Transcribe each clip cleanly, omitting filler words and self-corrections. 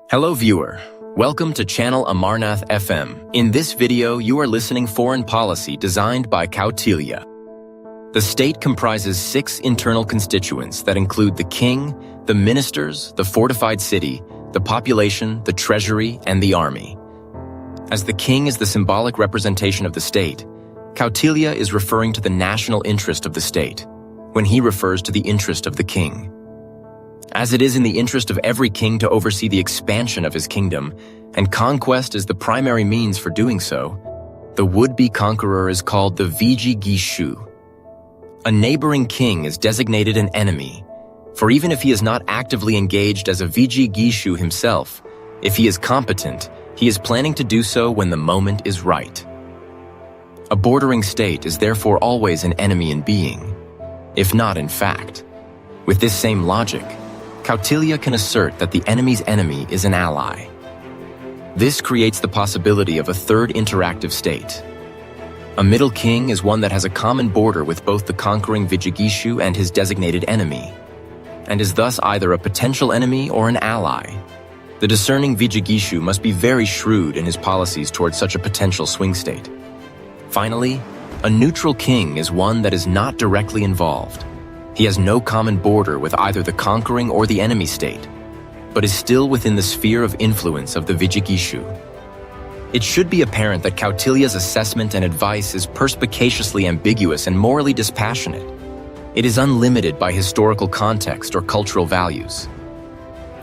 Hello viewer, welcome to channel Amarnath FM. In this video, you are listening foreign policy designed by Kautilya. The state comprises 6 internal constituents that include the king, the ministers, the fortified city, the population, the treasury, and the army. As the king is the symbolic representation of the state, Kautilya is referring to the national interest of the state, when he refers to the interest of the king. As it is in the interest of every king to oversee the expansion of his kingdom, and conquest is the primary means for doing so, the would-be conqueror is called the Vijigishu. A neighboring king is designated an enemy, for even if he is not actively engaged as a Vijigishu himself, if he is competent, he is planning to do so when the moment is right. A bordering state is therefore always an enemy in being, if not in fact. With this same logic, Kautilya can assert that the enemy's enemy is an ally. This creates the possibility of a third interactive state. A middle king is one that has a common border with both the conquering Vijigishu and his designated enemy, and is thus either a potential enemy or an ally. The discerning Vijigishu must be very shrewd in his policies towards such a potential swing state. Finally, a neutral king is one that is not directly involved. He has no common border with either the conquering or the enemy state, but is still within the sphere of influence of the Vijigishu. It should be apparent that Kautilya's assessment and advice is perspicaciously ambiguous and morally dispassionate. It is unlimited by historical context or cultural values.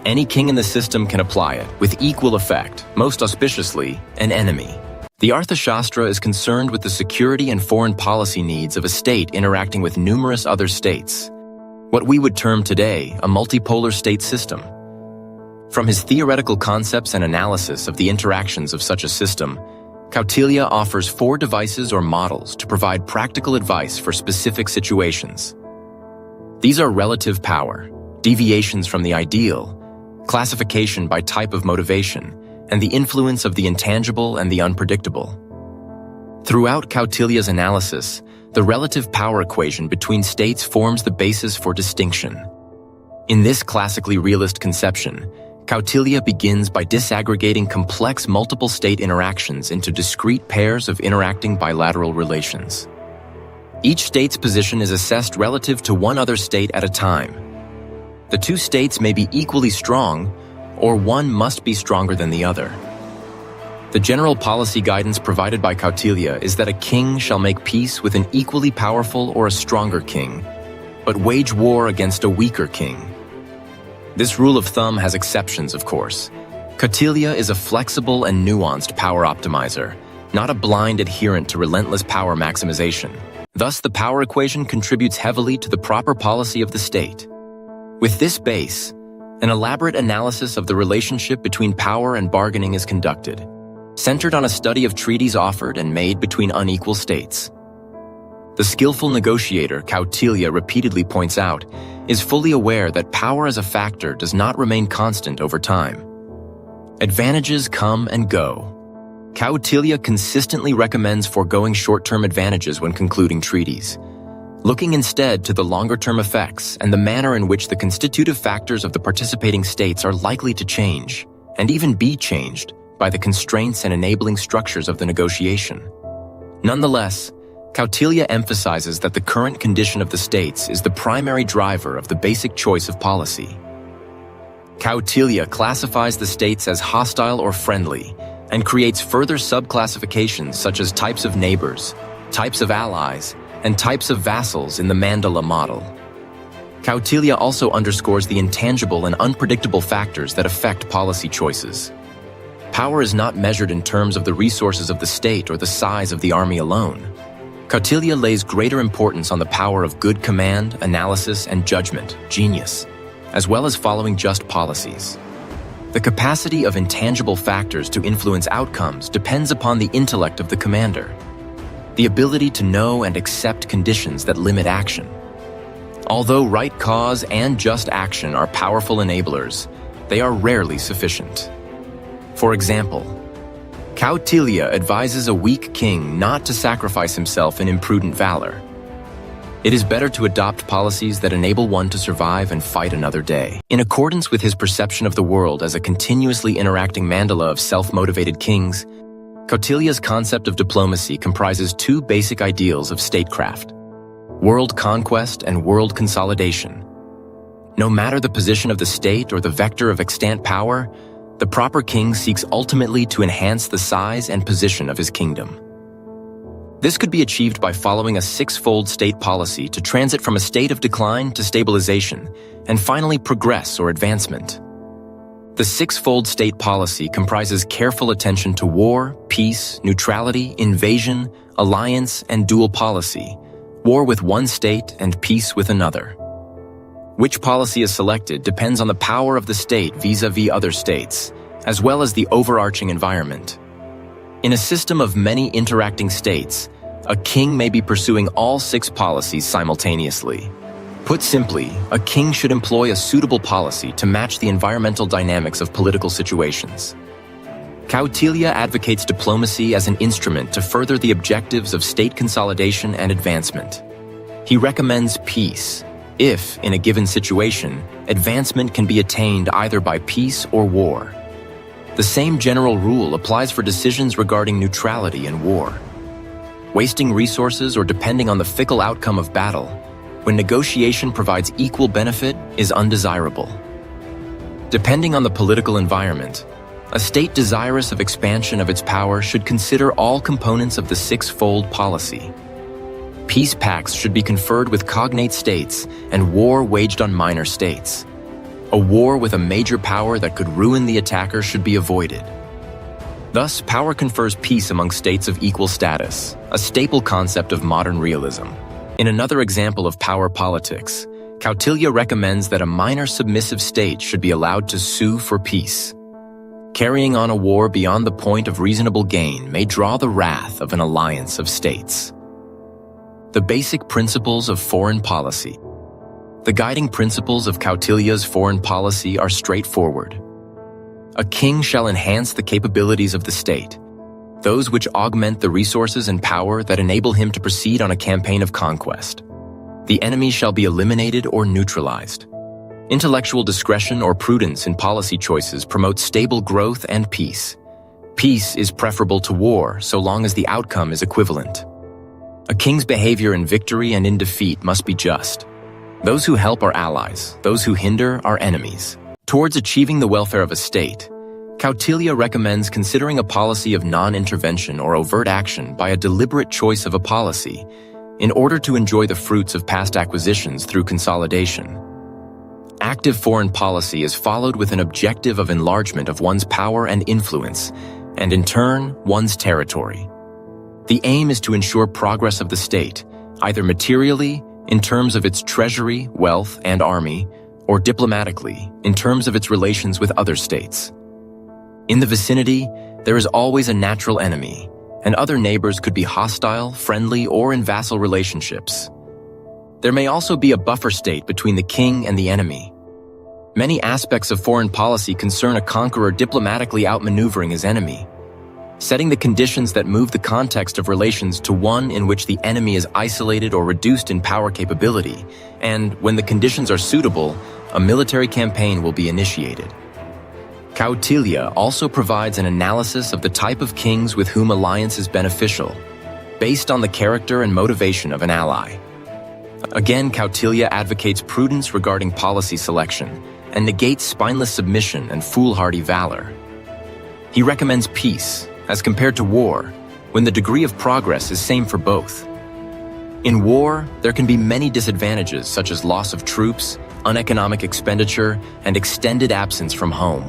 Any king in the system can apply it, with equal effect, most auspiciously, an enemy. The Arthashastra is concerned with the security and foreign policy needs of a state interacting with numerous other states, what we would term today a multipolar state system. From his theoretical concepts and analysis of the interactions of such a system, Kautilya offers 4 devices or models to provide practical advice for specific situations. These are relative power, deviations from the ideal, classification by type of motivation, and the influence of the intangible and the unpredictable. Throughout Kautilya's analysis, the relative power equation between states forms the basis for distinction. In this classically realist conception, Kautilya begins by disaggregating complex multiple state interactions into discrete pairs of interacting bilateral relations. Each state's position is assessed relative to one other state at a time. The 2 states may be equally strong, or one must be stronger than the other. The general policy guidance provided by Kautilya is that a king shall make peace with an equally powerful or a stronger king, but wage war against a weaker king. This rule of thumb has exceptions, of course. Kautilya is a flexible and nuanced power optimizer, not a blind adherent to relentless power maximization. Thus, the power equation contributes heavily to the proper policy of the state. With this base, an elaborate analysis of the relationship between power and bargaining is conducted, centered on a study of treaties offered and made between unequal states. The skillful negotiator, Kautilya repeatedly points out, is fully aware that power as a factor does not remain constant over time. Advantages come and go. Kautilya consistently recommends foregoing short-term advantages when concluding treaties, looking instead to the longer-term effects and the manner in which the constitutive factors of the participating states are likely to change, and even be changed, by the constraints and enabling structures of the negotiation. Nonetheless, Kautilya emphasizes that the current condition of the states is the primary driver of the basic choice of policy. Kautilya classifies the states as hostile or friendly, and creates further subclassifications such as types of neighbors, types of allies, and types of vassals in the mandala model. Kautilya also underscores the intangible and unpredictable factors that affect policy choices. Power is not measured in terms of the resources of the state or the size of the army alone. Kautilya lays greater importance on the power of good command, analysis, and judgment, genius, as well as following just policies. The capacity of intangible factors to influence outcomes depends upon the intellect of the commander, the ability to know and accept conditions that limit action. Although right cause and just action are powerful enablers, they are rarely sufficient. For example, Kautilya advises a weak king not to sacrifice himself in imprudent valor. It is better to adopt policies that enable one to survive and fight another day. In accordance with his perception of the world as a continuously interacting mandala of self-motivated kings, Kautilya's concept of diplomacy comprises two basic ideals of statecraft: world conquest and world consolidation. No matter the position of the state or the vector of extant power, the proper king seeks ultimately to enhance the size and position of his kingdom. This could be achieved by following a six-fold state policy to transit from a state of decline to stabilization, and finally progress or advancement. The six-fold state policy comprises careful attention to war, peace, neutrality, invasion, alliance, and dual policy, war with one state and peace with another. Which policy is selected depends on the power of the state vis-à-vis other states, as well as the overarching environment. In a system of many interacting states, a king may be pursuing all six policies simultaneously. Put simply, a king should employ a suitable policy to match the environmental dynamics of political situations. Kautilya advocates diplomacy as an instrument to further the objectives of state consolidation and advancement. He recommends peace, if, in a given situation, advancement can be attained either by peace or war. The same general rule applies for decisions regarding neutrality and war. Wasting resources or depending on the fickle outcome of battle, when negotiation provides equal benefit, is undesirable. Depending on the political environment, a state desirous of expansion of its power should consider all components of the six-fold policy. Peace pacts should be conferred with cognate states and war waged on minor states. A war with a major power that could ruin the attacker should be avoided. Thus, power confers peace among states of equal status, a staple concept of modern realism. In another example of power politics, Kautilya recommends that a minor submissive state should be allowed to sue for peace. Carrying on a war beyond the point of reasonable gain may draw the wrath of an alliance of states. The basic principles of foreign policy. The guiding principles of Kautilya's foreign policy are straightforward. A king shall enhance the capabilities of the state, those which augment the resources and power that enable him to proceed on a campaign of conquest. The enemy shall be eliminated or neutralized. Intellectual discretion or prudence in policy choices promotes stable growth and peace. Peace is preferable to war so long as the outcome is equivalent. A king's behavior in victory and in defeat must be just. Those who help are allies, those who hinder are enemies. Towards achieving the welfare of a state, Kautilya recommends considering a policy of non-intervention or overt action by a deliberate choice of a policy in order to enjoy the fruits of past acquisitions through consolidation. Active foreign policy is followed with an objective of enlargement of one's power and influence, and in turn, one's territory. The aim is to ensure progress of the state, either materially, in terms of its treasury, wealth, and army, or diplomatically, in terms of its relations with other states. In the vicinity, there is always a natural enemy, and other neighbors could be hostile, friendly, or in vassal relationships. There may also be a buffer state between the king and the enemy. Many aspects of foreign policy concern a conqueror diplomatically outmaneuvering his enemy, setting the conditions that move the context of relations to one in which the enemy is isolated or reduced in power capability, and, when the conditions are suitable, a military campaign will be initiated. Kautilya also provides an analysis of the type of kings with whom alliance is beneficial, based on the character and motivation of an ally. Again, Kautilya advocates prudence regarding policy selection and negates spineless submission and foolhardy valor. He recommends peace, as compared to war, when the degree of progress is same for both. In war, there can be many disadvantages such as loss of troops, uneconomic expenditure, and extended absence from home.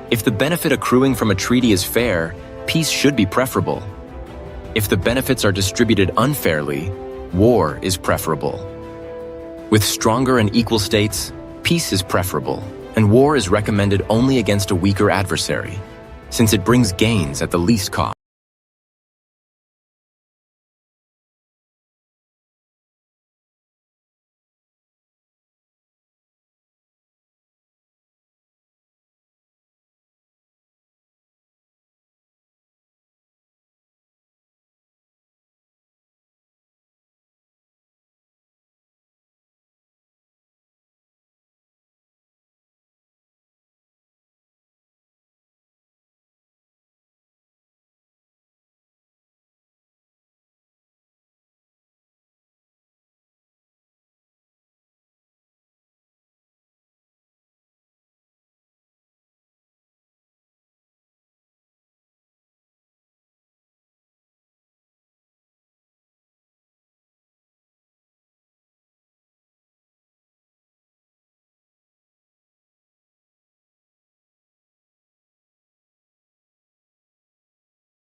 If the benefit accruing from a treaty is fair, peace should be preferable. If the benefits are distributed unfairly, war is preferable. With stronger and equal states, peace is preferable, and war is recommended only against a weaker adversary, since it brings gains at the least cost.